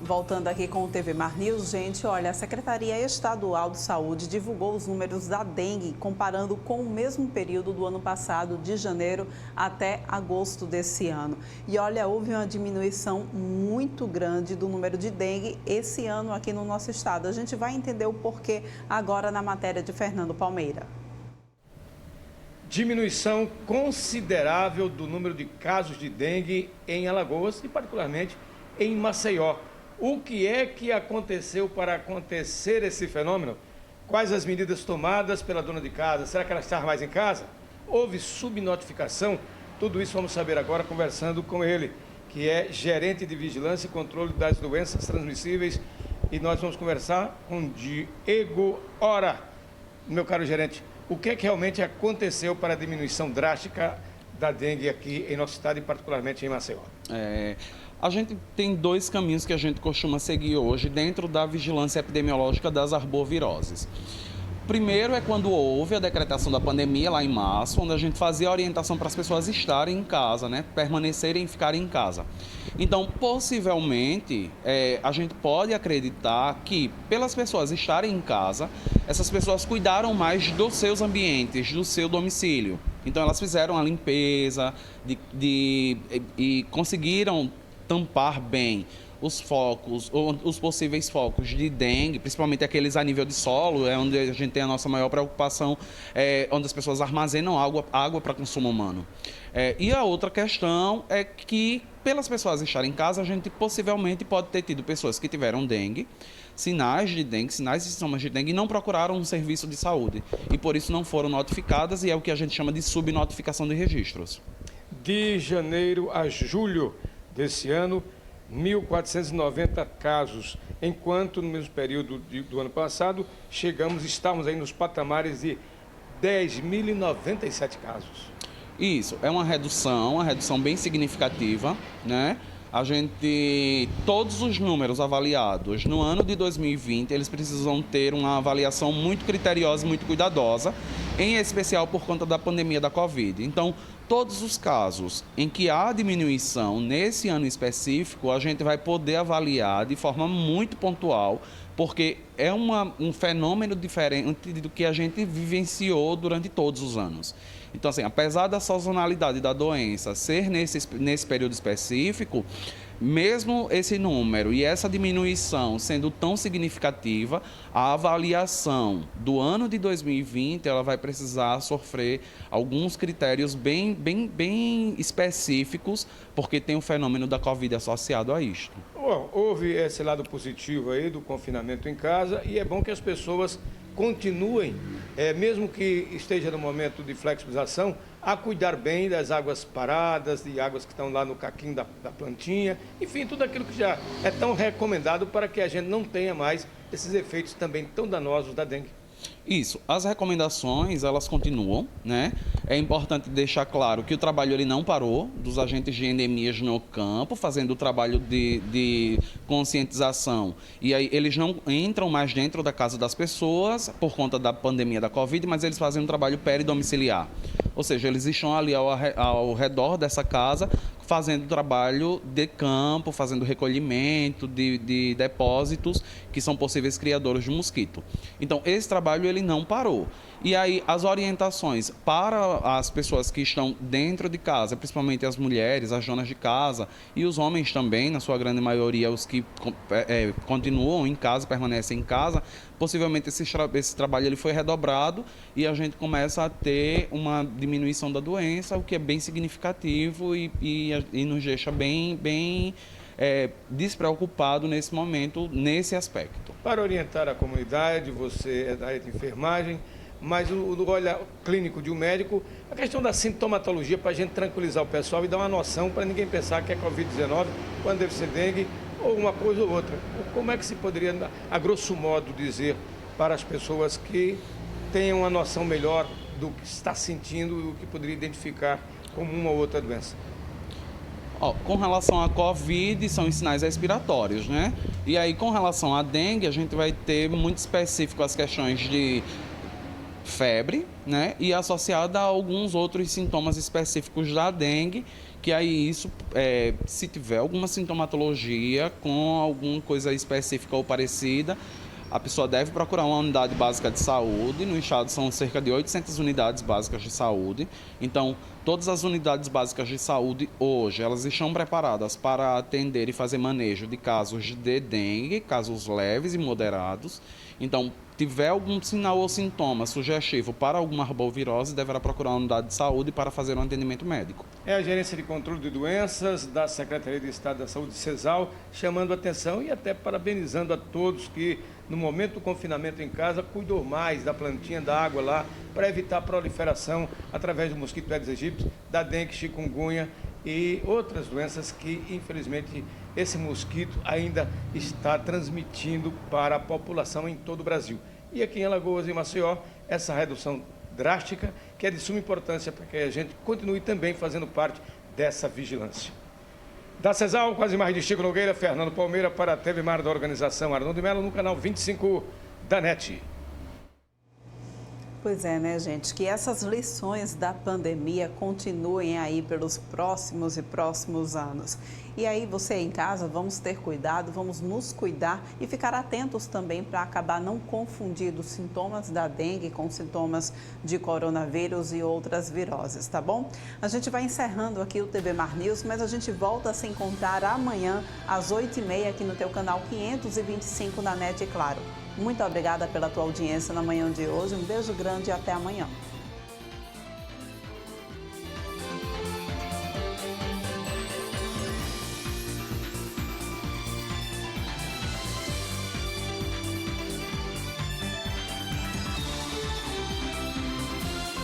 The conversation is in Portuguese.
Voltando aqui com o TV Mar News, gente, olha, a Secretaria Estadual de Saúde divulgou os números da dengue, comparando com o mesmo período do ano passado, de janeiro até agosto desse ano. E olha, houve uma diminuição muito grande do número de dengue esse ano aqui no nosso estado. A gente vai entender o porquê agora na matéria de Fernando Palmeira. Diminuição considerável do número de casos de dengue em Alagoas e particularmente em Maceió. O que é que aconteceu para acontecer esse fenômeno? Quais as medidas tomadas pela dona de casa? Será que ela está mais em casa? Houve subnotificação? Tudo isso vamos saber agora conversando com ele, que é gerente de vigilância e controle das doenças transmissíveis. E nós vamos conversar com Diego Ora. Meu caro gerente, o que é que realmente aconteceu para a diminuição drástica da dengue aqui em nosso estado e particularmente em Maceió? A gente tem dois caminhos que a gente costuma seguir hoje dentro da vigilância epidemiológica das arboviroses. Primeiro é quando houve a decretação da pandemia lá em março, onde a gente fazia a orientação para as pessoas estarem em casa, né? Permanecerem e ficarem em casa. Então, possivelmente, a gente pode acreditar que, pelas pessoas estarem em casa, essas pessoas cuidaram mais dos seus ambientes, do seu domicílio. Então, elas fizeram a limpeza e conseguiram tampar bem os focos, ou os possíveis focos de dengue, principalmente aqueles a nível de solo, é onde a gente tem a nossa maior preocupação, onde as pessoas armazenam água para consumo humano. E a outra questão é que, pelas pessoas estarem em casa, a gente possivelmente pode ter tido pessoas que tiveram dengue, sinais e sintomas de dengue, e não procuraram um serviço de saúde. E por isso não foram notificadas, e é o que a gente chama de subnotificação de registros. De janeiro a julho desse ano, 1.490 casos, enquanto no mesmo período do ano passado, estávamos aí nos patamares de 10.097 casos. Isso, é uma redução bem significativa, né? Todos os números avaliados no ano de 2020, eles precisam ter uma avaliação muito criteriosa e muito cuidadosa, em especial por conta da pandemia da Covid. Então, todos os casos em que há diminuição nesse ano específico, a gente vai poder avaliar de forma muito pontual, porque é um fenômeno diferente do que a gente vivenciou durante todos os anos. Então, assim, apesar da sazonalidade da doença ser nesse período específico, mesmo esse número e essa diminuição sendo tão significativa, a avaliação do ano de 2020 ela vai precisar sofrer alguns critérios bem específicos, porque tem o fenômeno da Covid associado a isto. Bom, houve esse lado positivo aí do confinamento em casa e é bom que as pessoas continuem, mesmo que esteja no momento de flexibilização, a cuidar bem das águas paradas, de águas que estão lá no caquinho da plantinha, enfim, tudo aquilo que já é tão recomendado para que a gente não tenha mais esses efeitos também tão danosos da dengue. Isso, as recomendações, elas continuam, né? É importante deixar claro que o trabalho ele não parou, dos agentes de endemias no campo, fazendo o trabalho de conscientização. E aí eles não entram mais dentro da casa das pessoas por conta da pandemia da Covid, mas eles fazem um trabalho peridomiciliar. Ou seja, eles estão ali ao redor dessa casa, fazendo trabalho de campo, fazendo recolhimento de depósitos que são possíveis criadores de mosquito. Então, esse trabalho ele não parou. E aí, as orientações para as pessoas que estão dentro de casa, principalmente as mulheres, as donas de casa e os homens também, na sua grande maioria, os que continuam em casa, permanecem em casa, possivelmente esse trabalho ele foi redobrado e a gente começa a ter uma diminuição da doença, o que é bem significativo e nos deixa bem despreocupado nesse momento, nesse aspecto. Para orientar a comunidade, você é da área de enfermagem, mas o olhar clínico de um médico, a questão da sintomatologia para a gente tranquilizar o pessoal e dar uma noção para ninguém pensar que é Covid-19, quando deve ser dengue ou uma coisa ou outra. Como é que se poderia, a grosso modo, dizer para as pessoas que tenham uma noção melhor do que está sentindo e o que poderia identificar como uma ou outra doença? Com relação à Covid, são os sinais respiratórios, né? E aí, com relação à dengue, a gente vai ter muito específico as questões de febre, né? E associada a alguns outros sintomas específicos da dengue, que aí isso, se tiver alguma sintomatologia com alguma coisa específica ou parecida, a pessoa deve procurar uma unidade básica de saúde. No estado são cerca de 800 unidades básicas de saúde. Então, todas as unidades básicas de saúde hoje, elas estão preparadas para atender e fazer manejo de casos de dengue, casos leves e moderados. Então, tiver algum sinal ou sintoma sugestivo para alguma arbovirose, deverá procurar uma unidade de saúde para fazer um atendimento médico. É a Gerência de Controle de Doenças da Secretaria de Estado da Saúde, CESAL, chamando a atenção e até parabenizando a todos que, no momento do confinamento em casa, cuidam mais da plantinha da água lá, para evitar a proliferação através do mosquito Aedes aegypti, da dengue, chikungunya e outras doenças que, infelizmente, esse mosquito ainda está transmitindo para a população em todo o Brasil. E aqui em Alagoas e Maceió, essa redução drástica, que é de suma importância para que a gente continue também fazendo parte dessa vigilância. Da CESAL, quase mais de Chico Nogueira, Fernando Palmeira, para a TV Mar da organização Arnaldo de Mello, no canal 25 da NET. Pois é, né, gente? Que essas lições da pandemia continuem aí pelos próximos e próximos anos. E aí, você em casa, vamos ter cuidado, vamos nos cuidar e ficar atentos também para acabar não confundindo os sintomas da dengue com sintomas de coronavírus e outras viroses, tá bom? A gente vai encerrando aqui o TV Mar News, mas a gente volta a se encontrar amanhã às 8h30 aqui no teu canal 525 da NET, claro. Muito obrigada pela tua audiência na manhã de hoje. Um beijo grande e até amanhã.